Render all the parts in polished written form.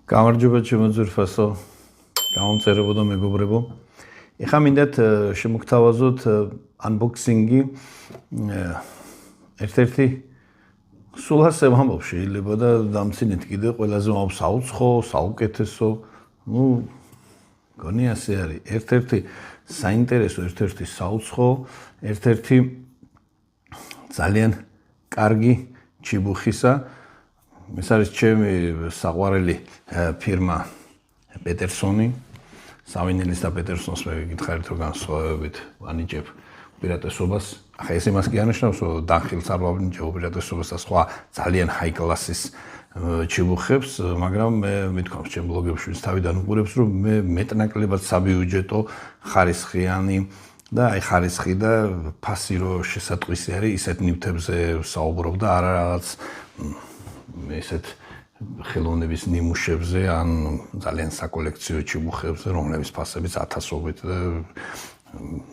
გამარჯობა ჩემო ძვირფასო, გამომწერებო და მეგობრებო. ეხლა მინდათ შემოგთავაზოთ unboxing-ი ერთ-ერთი სულ ასე ვამბობ შეიძლება და დამცინეთ კიდე ყველაზე საუცხო, საუკეთესო, გონი ასე არის. ერთ-ერთი საინტერესო, ერთ-ერთი საუცხო, ერთ-ერთი ძალიან კარგი ჩიბუხისა. ეს არის ჩემი საყვარელი ფირმა პეტერსონი. სავინილის და პეტერსონს მე გითხარით რომ განსხვავებით ვანიჭებ უპირატესობას. ახლა ეს იმას კი არნიშნავს, რომ დახილს არ ვანიჭებ უპირატესობას და სხვა ძალიან high class-ის ჩიბუხებს, მაგრამ მე მithქვამს ჩემ ბლოგებში ვინც თავიდან უყურებს, რომ მე მეტნაკლებად საბიუჯეტო ხარისხიანი და აი ხარისხი და ფასი რო შესატყვისი არის, ისეთ ნივთებზე საუბრობ და არა რაღაც ესეთ ხელოვნების ნიმუშებზე ან ძალიან საკოლექციო ჩიბუხებზე, რომლების ფასებიც 1000-ობით და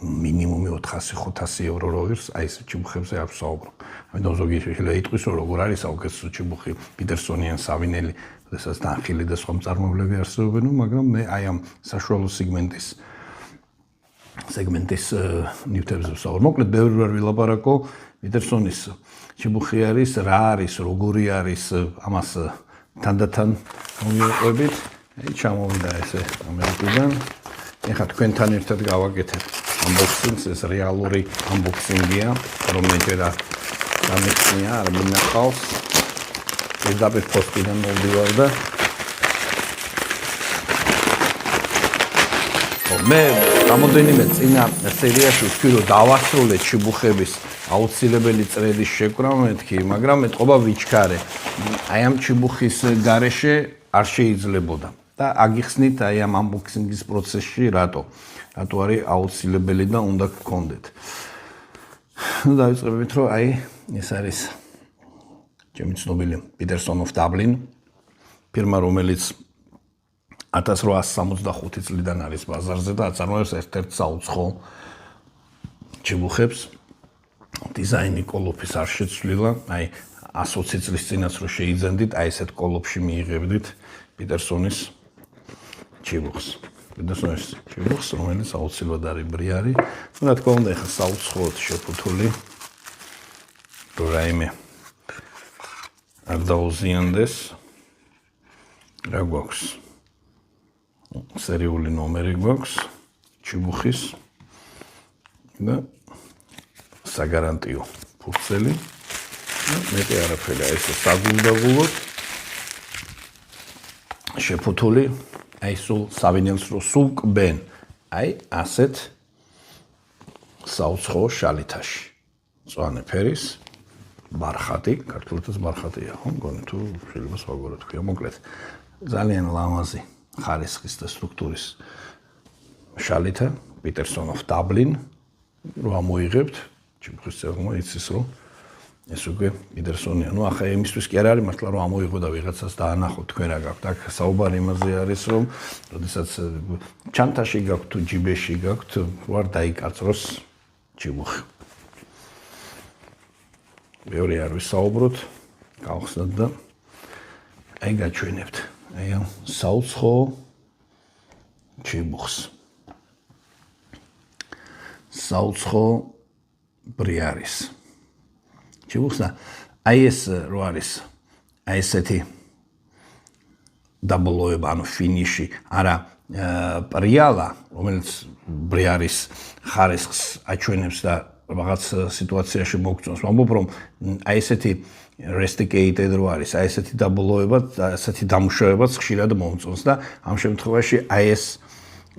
მინიმუმი 400-500 евро რო ღირს, აი ეს ჩიბუხებზე არ ვსაუბრობ. ამიტომ ზოგი შეიძლება იტყვის, რომ როგორ არის საუკეთესო ჩიბუხი, პიტერსონი ან სავინელი, შესაძლოა დანხილი და სხვა მწარმოებლები არსებობენ, მაგრამ მე აი ამ საშუალო სეგმენტის ნივთებზე ვსაუბრობ. მოკლედ, ბევრი არ ვილაპარაკო, პიტერსონის ჩიბუხი არის, რა არის, როგორი არის, ამას თანდათან მოვიყვებით. აი ჩამოვიდა ესე ამერიკიდან. ეხლა თქვენთან ერთად გავაკეთებ unboxing-ს, ეს რეალური unboxing-ია, რომელჯერა გამიხსნია, არ მინახავს. პირდაპირ პოსტიდან მოვდივარ და მე რამოდენიმე წინა სერიაში ვთქვი, რომ დავასრულე ჩიბუხების აუცილებელი წრედის შეკვრა მეთქი, მაგრამ მეტყობა ვიჩქარე. აი ამ ჩიბუხის გარეშე არ შეიძლებოდა. და აგიხსნით აი ამ unboxing-ის პროცესში რატო არის აუცილებელი და უნდა გქონდეთ. დავიწყებთ, რომ აი ეს არის ჩემი ცნობილი Peterson of Dublin, ფირმა, რომელიც 1865 წლიდან არის ბაზარზე და აწარმოებს ერთ-ერთ საუცხო ჩიბუხებს. დიზაინი კოლოფის არ შეცვლილა, აი 120 წლის წინაც რო შეიძენდით, აი ესეთ კოლოფში მიიღებდით Peterson-ის ჩიბუხს. Peterson-ის ჩიბუხს, რომელიც აუცილებლად არის ბრიარი. რა თქმა უნდა, ეხლა საუცხოოდ შეფუთული. რო რაიმე არ დაუზიანდეს. რა გვაქვს? სერიული ნომერი გვაქვს ჩიბუხის და საგარანტიო ფურცელი. მეტი არაფერი, ეს საგულდაგულოდ შეფუთული, აი სულ სავინელს რო სულ კბენ, აი ასეთ საუცხო შალითაში. მწვანე ფერის ბარხატი, ქართულთაც ბარხატია, ხო? მგონი თუ შეიძლება სხვაგვარად თქვია, მოკლედ ძალიან ლამაზი ხარისხის და სტრუქტურის შალითა, Peterson of Dublin, რო ამოიღებთ, ჩიბუხის წეგნო იცის, რომ ეს უკვე Peterson-ია. ახლა იმისთვის კი არ არის მართლა რომ ამოიღო და ვიღაცას დაანახოთ თქვენ რა გაქვთ. აქ საუბარი იმაზე არის, რომ როდესაც ჩანთაში გაქვთ თუ ჯიბეში გაქვთ, ვარ დაიკაწროს ჩიბუხი. ბევრი არ ვისაუბროთ, გავხსნათ და აი გაჩვენებთ. აი ამ საუცხო ჩიბუხს. საუცხო ბრიარის ჩიბუხს და აი ეს რო არის, აი ესეთი დაბლოება, ანუ ფინიში, არა პრიალა, რომელიც ბრიარის ხარისხს აჩვენებს და რაღაც სიტუაციაში მოგწონს. ვამბობ, რომ აი ესეთი rusticated რო არის, აი ესეთი დაბლოება, ესეთი დამუშავებაც ხშირად მომწონს და ამ შემთხვევაში აი ეს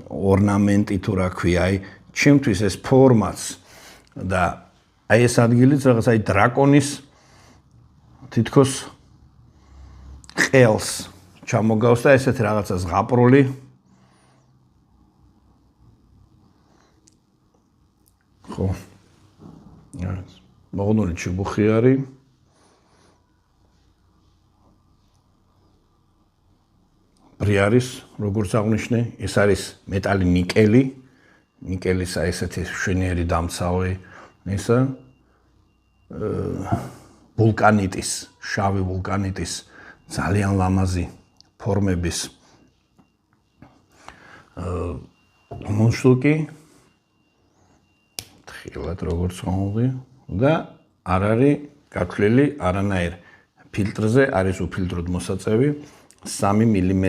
ორნამენტი თუ რა ქვია, აი ჩემთვის ეს ფორმაც და აი ეს ადგილიც რაღაც აი დრაკონის თითქოს ყელს ჩამოგავს და ესეთი რაღაცა ზღაპრული ხო მოგონული ჩიბუხი არის ბრიარის როგორც აღნიშნე ეს არის მეტალი ნიკელი ნიკელის აი ესეთი შვენიერი დამცავი ისა ვულკანიტის, შავი ვულკანიტის ძალიან ლამაზი ფორმების მუნშტუკი თხილად როგორც მომღი და არ არის გაქვლილი არანაირ ფილტრზე, არის უფილტროდ მოსაწევი 3 მმ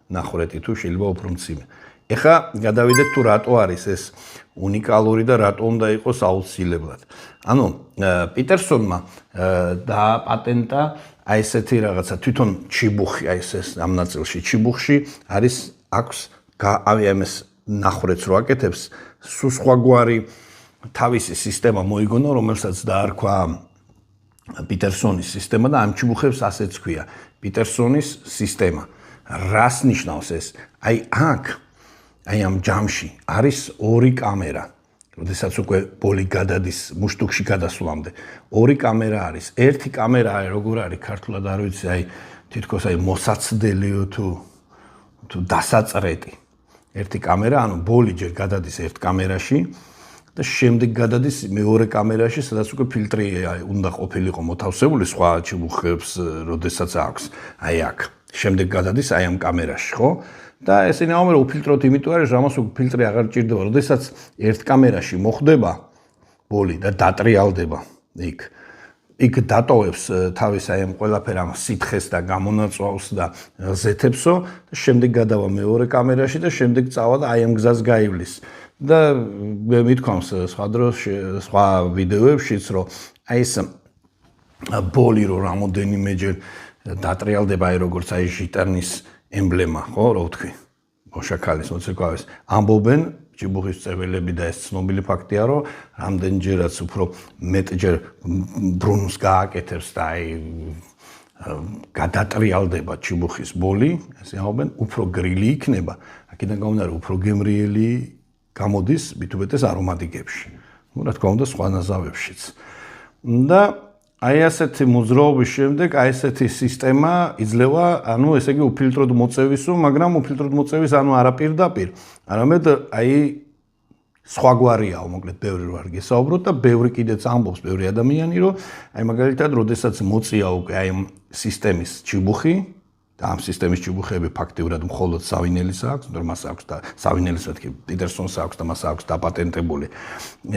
ნახრეთი თუ შეიძლება უფრო მცირე. ეხლა გადავიდეთ თუ რატო არის ეს უნიკალური და რატო უნდა იყოს აუცილებლად. ანუ პიტერსონმა დააპატენტა აი ესეთი რაღაცა თვითონ ჩიბუხი აი ეს ამ ნაწილში ჩიბუხში არის აქვს ამის ნახრეთს რო აკეთებს სულ სხვაგვარი თავისი სისტემა მოიგონა რომელსაც დაარქვა პიტერსონის სისტემა და ამ ჩიბუხებს ასეც ქვია პიტერსონის სისტემა. რას ნიშნავს ეს? აი აქ აი ამ ჯამში არის ორი კამერა. როდესაც უკვე ბოლი გადადის მუშტუკში გადასვლამდე. ორი კამერა არის. ერთი კამერა არის როგორ არის ქართულად არ ვიცი, აი თითქოს აი მოსაცდელიო თუ დასაწრეტი. ერთი კამერა, ანუ ბოლი ჯერ გადადის ერთ კამერაში და შემდეგ გადადის მეორე კამერაში, სადაც უკვე ფილტრი უნდა ყოფილიყო მოთავსებული სხვა ჩიბუხებს, როდესაც აქვს. აი აქ. შემდეგ გადადის აი ამ კამერაში, ხო? და ესენი ამერ უფილტროთ იმიტომ არის, რამაც ფილტრი აღარ ჭირდება, როდესაც ერთ კამერაში მოხდება ბოლი და დატრიალდება იქ. იქ დატოვებს თავის აი ამ ყველაფერ ამ სითხეს და გამონაწვავს და ზეთებსო და შემდეგ გადავა მეორე კამერაში და შემდეგ წავა და აი ამ გზას გაივლის. და მე მithქვამს სხვა დროს სხვა ვიდეოებშიც რომ აი ეს ბოლი რო რამოდენიმეჯერ დატრიალდება აი როგორც აი ჟიტანის ემბლემა, ხო, რო ვთქვი. მოშაქალის მოცეკვავის ამბობენ ჩიბუხის წეველები და ეს ცნობილი ფაქტია, რომ რამდენჯერაც უფრო მეტჯერ ბრუნს გააკეთებს და აი გადატრიალდება ჩიბუხის ბოლი, ესე ამბობენ, უფრო გრილი იქნება, აქედან გამომდინარე, უფრო გემრიელი გამოდის მithubetes არომატიკებში. Ну, რა თქმა უნდა, სხვა ნაზავებშიც. და აი ასეთი მოძრაობის შემდეგ აი ესეთი სისტემა იძლევა, ანუ ესე იგი უფილტროდ მოწევისო, მაგრამ უფილტროდ მოწევის ანუ არა პირდაპირ, არამედ აი სხვაგვარიაო, მოკლედ ბევრი რო არ გესაუბროთ და ბევრი კიდეც ამბობს, ბევრი ადამიანი, რომ აი მაგალითად, როდესაც მოწია უკვე აი სისტემის ჩიბუხი და ამ სისტემის ჩიბუხები ფაქტიურად მხოლოდ სავინელის აქვს, მაგრამ მას აქვს და სავინელის მეთქი პიტერსონს აქვს და მას აქვს დაპატენტებული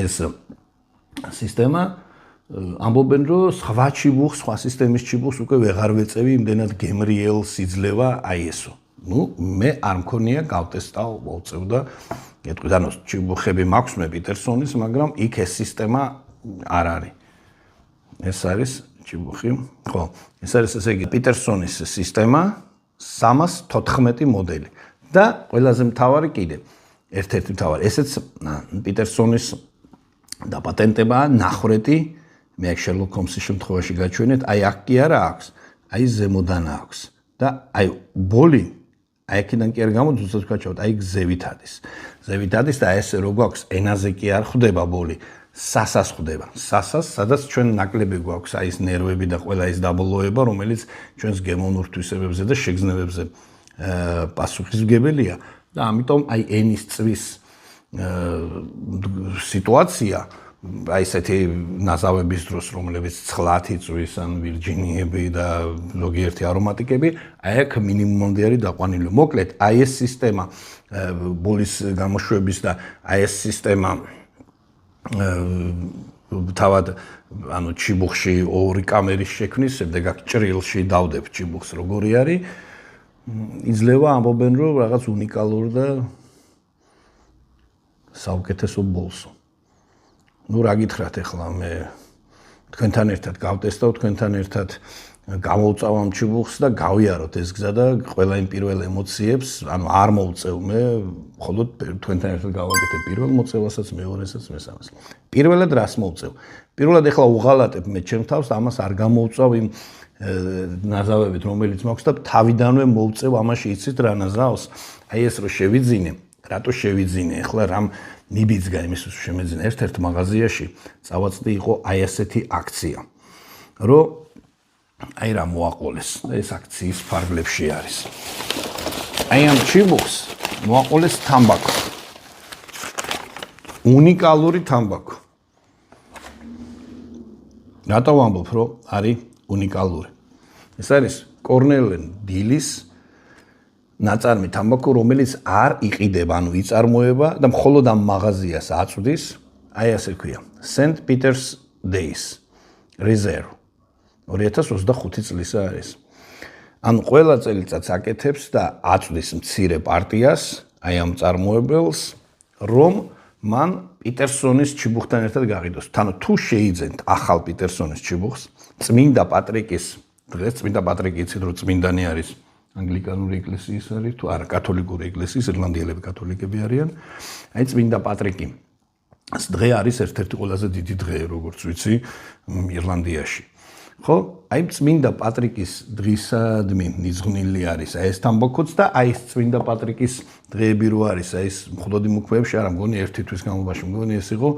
ეს სისტემა ამბობენ რომ სხვა ჩიბუხს, სხვა სისტემის ჩიბუხს უკვე ვეღარ ვეწევი, იმდენად გემრიელს იძლევა აი ესო. Ну, მე არ მქონია გავტესტავ, მოვწევ და გეტყვით, ანუ ჩიბუხები მაქვს მე პიტერსონის, მაგრამ იქ ეს სისტემა არ არის. ეს არის ჩიბუხი, ხო, ეს არის ესე იგი პიტერსონის სისტემა 314 მოდელი. და ყველაზე მთავარი კიდე, ერთ-ერთი მთავარი, ესეც პიტერსონის დაპატენტებაა ნახრეთი მე აქ შერლოკ ჰოლმსის შემთხვევაში გაჩვენეთ, აი აქ კი არა აქვს, აი ზემოდან აქვს და აი ბოლი აი აქედან კი არ გამოდის, უცებ გაჩვენოთ, აი გზევით არის. ზევით არის და ესე რო გვაქვს ენაზე კი არ ხვდება ბოლი, სასას ხვდება. სასას, სადაც ჩვენ ნაკლები გვაქვს აი ეს ნერვები და ყველა ეს დაბოლოება, რომელიც ჩვენს გემოვნურ თვისებებზე და შეგრძნებებზე პასუხისმგებელია და ამიტომ აი ენის წვის სიტუაცია აი ესეთი ნაზავების დროს, რომლებიც ცხლათი წვის, ან ვირჯინიები და ზოგიერთი არომატიკები, აი აქ მინიმუმამდე არის დაყვანილი. მოკლედ, აი ეს სისტემა ბოლის გამოშვების და აი ეს სისტემა თავად ანუ ჩიბუხში ორი კამერის შექმნის, შემდეგ აქ ჭრილში დავდებ ჩიბუხს როგორი არის, იძლევა ამბობენ რომ რაღაც უნიკალურ და საუკეთესო ბოლსო. Ну, რა გითხრათ ახლა მე თქვენთან ერთად გავტესტავ, თქვენთან ერთად გამოვწავ ამ ჩიბუხს და გავიაროთ ეს გზა და ყველა იმ პირველ ემოციებს, ანუ არ მოვწევ მე, მხოლოდ თქვენთან ერთად გავაკეთებ პირველ მოწევასაც, მეორესაც, მესამეს. პირველად რას მოვწევ? პირველად ახლა უღალატებ მე ჩემ თავს, ამას არ გამოვწავ იმ ნაზავებით, რომელიც მაქვს და თავიდანვე მოვწევ ამაში იცით რა ნაზავს? აი ეს რო შევიძინე, რატო შევიძინე? ახლა რამ მიბიძგა იმის შემეძინა ერთ-ერთ მაღაზიაში წავაწდი იყო აი ასეთი აქცია რომ აი რა მოაყოლეს და ეს აქციის ფარგლებში არის აი ამ ჩიბუხს მოაყოლეს თამბაქო უნიკალური თამბაქო რატო ვამბობ რომ არის უნიკალური ეს არის კორნელ დილის ნაწარმი თამბაქო, რომელიც არ იყიდება, ანუ იწარმოება და მხოლოდ ამ მაღაზიას აწვდის, აი ასე ქვია, St. Peter's Days Reserve 2025 წლისა არის. ანუ ყველა წელიწადს აკეთებს და აწვდის მცირე პარტიას, აი ამ წარმოებელს, რომ მან პიტერსონის ჩიბუხთან ერთად გაყიდოს. ანუ თუ შეიძენთ ახალ პიტერსონის ჩიბუხს, წმინდა პატრიკის დღეს, წმინდა პატრიკი იცით რომ წმინდანი არის ანგლიკანური ეკლესიის არის, თუ არა კათოლიკური ეკლესიის, ირლანდიელები კათოლიკები არიან. აი წმინდა პატრიკი დღე არის ერთ-ერთი ყველაზე დიდი დღე, როგორც ვიცი, ირლანდიაში. ხო? აი წმინდა პატრიკის დღისადმი მიძღვნილი არის აი ეს თამბაქოც და აი ეს წმინდა პატრიკის დღეები რო არის, აი ეს მხოლოდ იმუქბებში არა, მგონი ერთი თვის განმავლობაში, მგონი ეს იყო,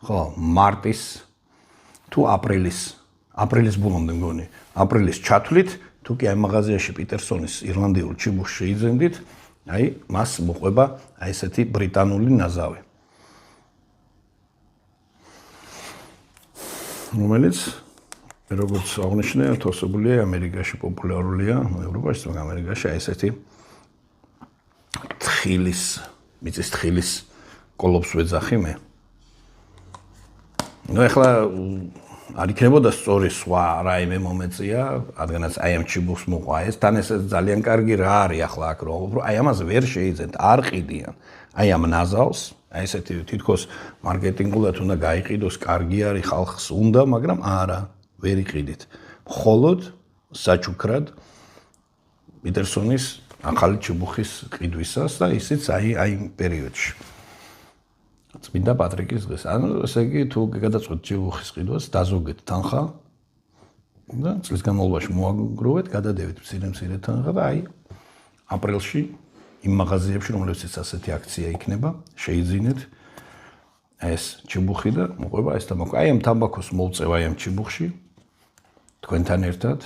ხო, მარტის თუ აპრილის ბოლომდე მგონი, აპრილის ჩათვლით, თუ კი აი მაღაზიაში პიტერსონის ირლანდიურ ჩიბუხს შეიძენდით, აი მას მოყვება აი ესეთი ბრიტანული ნაზავი. რომელიც როგორც აღნიშნე, თორსებულია ამერიკაში პოპულარულია, ევროპაში, მაგრამ ამერიკაში აი ესეთი მიწის თხილის კოლოფს ვეძახი მე. ნუ ეხლა არ იქნებოდა სწორი სხვა რაიმე მომეწია, რადგანაც აი ამ ჩიბუხს მოყვა ეს, თან ეს ძალიან კარგი რა არის ახლა აქ რომ აი ამას ვერ შეიძენთ, არ ყიდიან. აი ამ ნაზავს, აი ესეთი თითქოს მარკეტინგულად უნდა გაიყიდოს, კარგი არის, ხალხს უნდა, მაგრამ არა, ვერ იყიდით. მხოლოდ საჩუქრად პიტერსონის ახალი ჩიბუხის ყიდვისას და ისიც აი პერიოდში. წმინდა პატრიკის დღეს. ანუ ესე იგი თუ გადაწყვეტ ჩიბუხის ყიდვას, დაზოგეთ თანხა და წლის განმავლობაში მოაგროვეთ, გადადევით მცირე თანხა და აი აპრილში იმ მაღაზიებში, რომლებსაც ასეთი აქცია იქნება, შეიძინეთ ეს ჩიბუხი და მოყვება ეს თამბაქო. აი ამ თამბაქოს მოვწევა აი ამ ჩიბუხში თქვენთან ერთად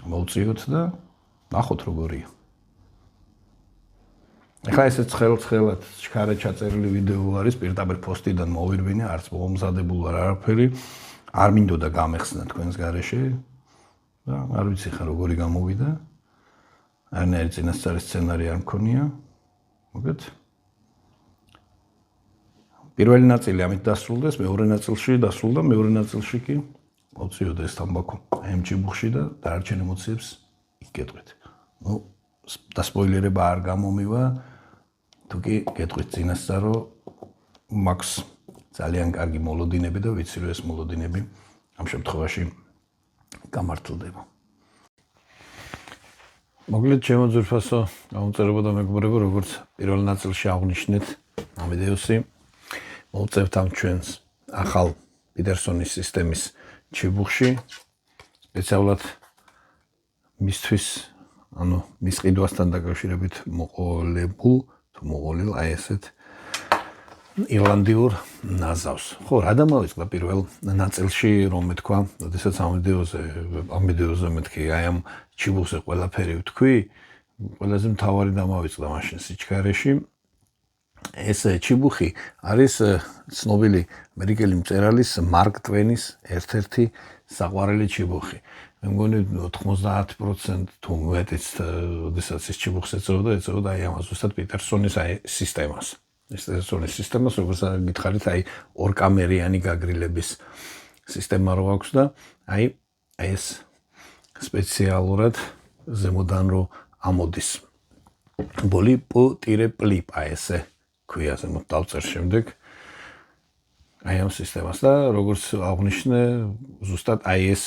მოვწიოთ და ნახოთ როგორია. ეხლა ესე ცხელ-ცხელად ჩქარა ჩაწერილი ვიდეო არის, პირდაპირ პოსტიდან მოვირბინე, არც მომზადებულ არაფერი, არ მინდოდა გამეხსნა თქვენს გარეშე და არ ვიცი ხა როგორი გამოვიდა. არანაირი წინასწარი სცენარი არ მქონია. მოგეთ? პირველი ნაწილი ამით დასრულდეს, მეორე ნაწილში დასრულდა, მეორე ნაწილში კი მოვწიოთ ეს თამბაქო აი ამ ჩიბუხში და დარჩენ ემოციებს იკეთვით. ნუ და სპოილერება არ გამომივა, თუ კი გეტყვით წინასწარო მაქვს ძალიან კარგი მოლოდინები და ვიცი რომ ეს მოლოდინები ამ შემთხვევაში გამართლდება. მოკლედ ჩემო ძვირფასო გამომწერებო და მეგობრებო, როგორც პირველ ნაწილში აღნიშნეთ ამ ვიდეოსი, მოვწევთ ამ ჩვენს ახალ პიტერსონის სისტემის ჩიბუხში, სპეციალურად მისთვის, ანუ მის ყიდვასთან დაკავშირებით მოყოლილ აი ესეთ ირლანდიურ ნაზავს. ხო, რა დამავიწყდა პირველ ნაწილში, რომ მეთქვა, როდესაც ამ ვიდეოზე მეთქი, აი ამ ჩიბუხზე ყველაფერი ვთქვი, ყველაზე მთავარი დამავიწყდა მაშინ სიჩქარეში. ეს ჩიბუხი არის ცნობილი ამერიკელი მწერალის მარკ ტვენის ერთ-ერთი საყვარელი ჩიბუხი. მე მგონი 90% თუ მეტიც, როდესაც ეს ჩიბუხს ეწეოდა აი ამას ზუსტად პიტერსონის აი სისტემას. პიტერსონის სისტემას, როგორც გითხარით, აი ორკამერიანი გაგრილების სისტემა რო აქვს და აი ეს სპეციალურად ზემოდან რო ამოდის. პოლიპუტირეპლიპ აი ესე ქვია ზემოთ დავწერ შემდეგ აი ამ სისტემას და როგორც აღნიშნე, ზუსტად აი ეს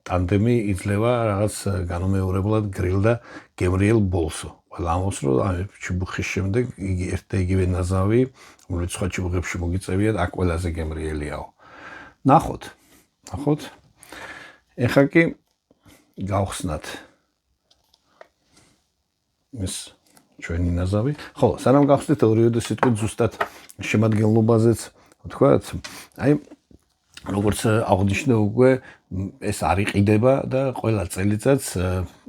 ტანდემი იძლევა რაღაც განუმეორებლად გრილ და გებრიელ ბოლსო. ყველა ამბობს, რომ აი ჩიბუხის შემდეგ იგი ერთ და იგივე ნაზავი, რომელიც სხვა ჩიბუხებში მოგიწევიათ, აქ ყველაზე გემრიელიაო. ნახოთ. ეხლა კი გავხსნათ ეს ჩვენი ნაზავი. ხო, სანამ გავხსნით ორივე სიტყვით ზუსტად შემადგენლობაზეც ვთქვათ, აი როგორც აღნიშნე უკვე ეს არ იყიდება და ყველა წელიწადს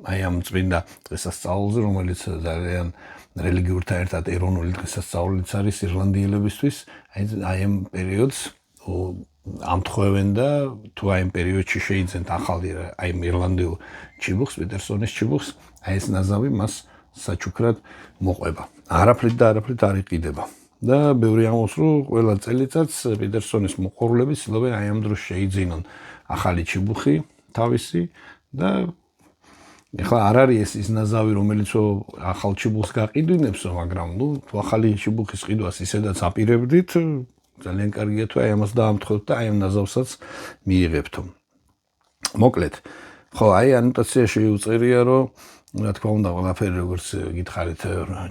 აი ამ წმინდა დღესასწაულზე, რომელიც ძალიან რელიგიურთან ერთად ეროვნული დღესასწაულიც არის ირლანდიელებისთვის, აი ამ პერიოდს ამთხოვენ და თუ აი ამ პერიოდში შეიძენთ ახალი აი ირლანდიურ ჩიბუხს, პიტერსონის ჩიბუხს, აი ეს ნაზავი მას საჩუქრად მოყვება. არაფრით და არაფრით არ იყიდება. და ბევრი ამბობს, რომ ყველა წელიწადს პიტერსონის მოყვარულები ცდილობენ აი ამ დროს შეიძინონ ახალი ჩიბუხი თავისი და ეხლა არ არის ის ნაზავი, რომელიც ახალ ჩიბუხს გაყიდვინებსო, მაგრამ ახალი ჩიბუხის ყიდვას ისედაც აპირებდით, ძალიან კარგია თუ აი ამას დაამტყოთ და აი ამ ნაზავსაც მიიღებთო. მოკლედ, ხო, აი ანოტაციაში უწერია, რომ რა თქმა უნდა, ყველაფერი როგორც გითხარით,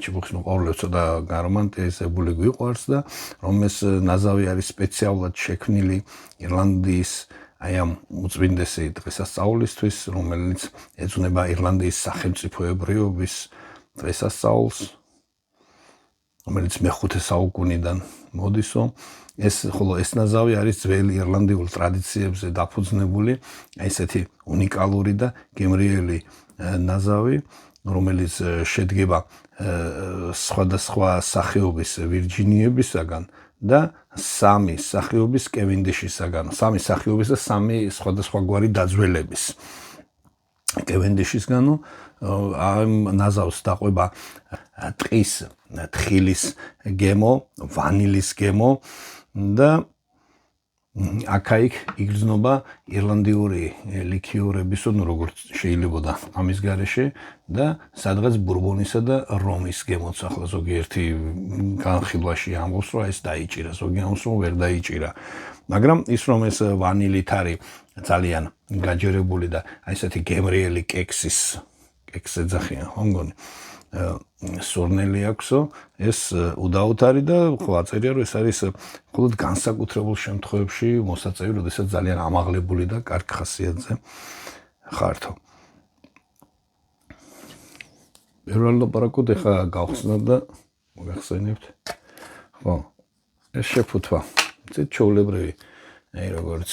ჩიბუხის მოყვარულებს და გარომანტიზებული გვიყვარს და რომ ეს ნაზავი არის სპეციალურად შექმნილი ირლანდიის აი ამ უწმინდესი დღესასწაულისთვის, რომელიც ეძღვნება ირლანდიის სახელმწიფოებრიობის დღესასწაულს, რომელიც მე-5 საუკუნიდან მოდისო. ხოლო ეს ნაზავი არის ძველი ირლანდიურ ტრადიციებზე დაფუძნებული, ესეთი უნიკალური და გემრიელი ნაზავი, რომელიც შედგება სხვადასხვა სახეობის ვირჯინიებისაგან და 3 სახეობის კევენდიშისაგან, 3 სახეობის და 3 სხვადასხვაგვარი დაძველების. კევენდიშისგანო ამ ნაზავს დაყვება ტყის, თხილის გემო, ვანილის გემო და აქა-იქ იგრძნობა ირლანდიური ლიქიორების, როგორც შეიძლებოდა ამის გარეშე და სადღაც ბურბონისა და რომის გემოც ახლა ზოგიერთი განხილვაში ამბობს, რომ ეს დაიჭირა, ზოგი ამბობს, რომ ვერ დაიჭირა. მაგრამ ის რომ ეს ვანილით არის ძალიან გაჯერებული და აი ესეთი გემრიელი კექსის ეძახიან, ხო მგონი? სურნელი აქვსო, ეს უდაოდ არის და ხო აწერია, რომ ეს არის მხოლოდ განსაკუთრებულ შემთხვევებში მოსაწევი, როდესაც ძალიან ამაღლებული და კარგ ხასიათზე ხართო. პირველ ლაპარაკობთ, ეხლა გავხსნათ და მოგახსენებთ. ხო, ეს შეფუთვა, ცით ჩვეულებრივი, აი როგორც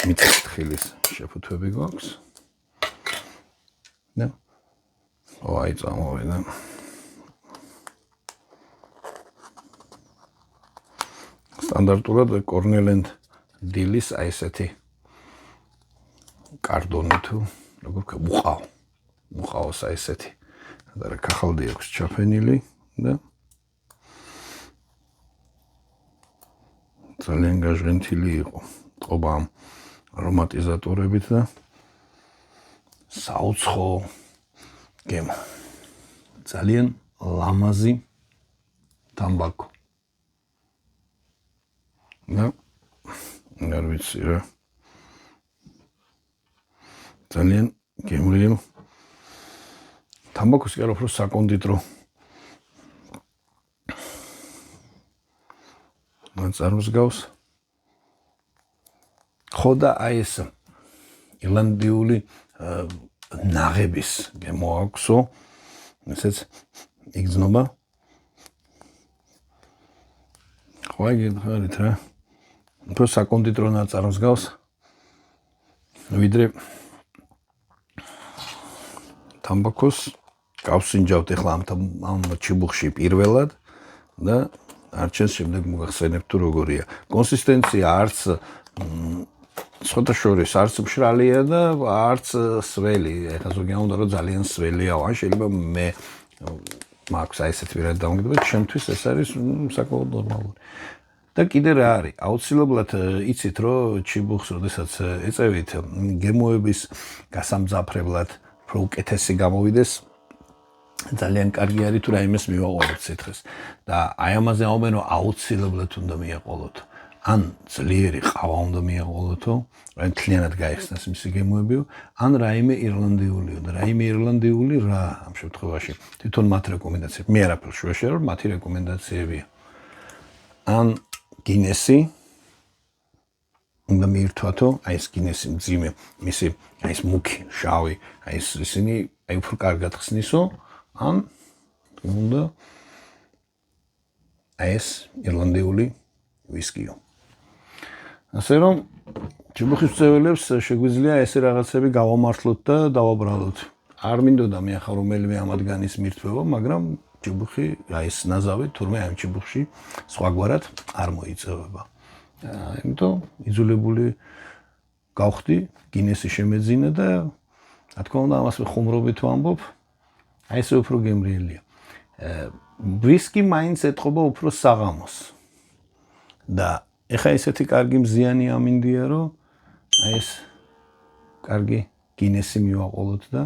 მიწისთხილის შეფუთვები გვაქვს. და აი წამოვიდა. სტანდარტულად კორნელენდ დილის აი ესეთი კარდონი თუ როგორ მუყავს აი ესეთი. და კახალდი აქვს ჩაფენილი და ძალიან გაჟღენთილი იყო. ყობა არომატიზატორებით და საუცხო გემო. ძალიან ლამაზი თამბაქო. და არ ვიცი რა. ძალიან გემრიელი. თამბაქოს კი არა, უფრო საკონდიტრო. წარმოსგავს. ხო და აი ეს ირლანდიული ნაღების გემო აქვსო, ესეც იგრძნობა. ხო გითხარით რა. უფრო საკონდიტრო ნაწარმს გავს. ვიდრე თამბაქოს გავსინჯავთ ახლა ამ ჩიბუხში პირველად და არჩენს შემდეგ მოგახსენებთ თუ როგორია. კონსისტენცია არც სხვათა შორის არც მშრალია და არც სველი. ეხლა ზოგი უნდა რომ ძალიან სველია. ან შეიძლება მე მაქვს აი ესეთ ვერად დამგდება, ჩემთვის ეს არის საკმაოდ ნორმალური. და კიდე რა არის? აუცილებლად იცით რომ ჩიბუხს როდესაც ეწევით გემოების გასამძაფრებლად უფრო უკეთესი გამოვიდეს, ძალიან კარგი არის თუ რაიმეს მივაყოლოთ სითხეს. და აი ამაზე ამბობენ რომ აუცილებლად უნდა მიაყოლოთ. ან ძლიერი ყავა უნდა მიაყოლოთო, რა მთლიანად გაიხსნას მისი გემოებიო, ან რაიმე ირლანდიულიო და რაიმე ირლანდიული რა ამ შემთხვევაში თვითონ მათ რეკომენდაციები. მე არაფერ შუაში არ ვარ, მათი რეკომენდაციებია. ან გინესი უნდა მიირთვათო, აი ეს გინესი მძიმე, მისი აი ეს მუქი, შავი, აი ეს ისინი აი უფრო კარგად ხსნისო, ან უნდა აი ეს ირლანდიული ვისკიო. ასე რომ ჩიბუხის მწვეველებს შეგვიძლია ესე რაღაცები გავამართლოთ და დავაბრალოთ. არ მინდოდა მე ახლა რომელიმე ამათგანის მირთვევა, მაგრამ ჩიბუხი, აი ეს ნაზავი, თურმე ამ ჩიბუხში სხვაგვარად არ მოიწევება. იმიტომ იძულებული გავხდი, გინესი შემეძინა და რა თქმა უნდა ამას ხუმრობით ვამბობ, აი ეს უფრო გემრიელია. ვისკი მაინც ეთყობა უფრო საღამოს. და ეხა ესეთი კარგი მზიანი ამინდია, რომ აი ეს კარგი გინესი მივაყოლოთ და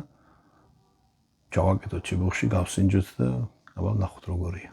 ჩავაკეთოთ ჩიბუხში, გავსინჯოთ და აბა ნახოთ როგორია.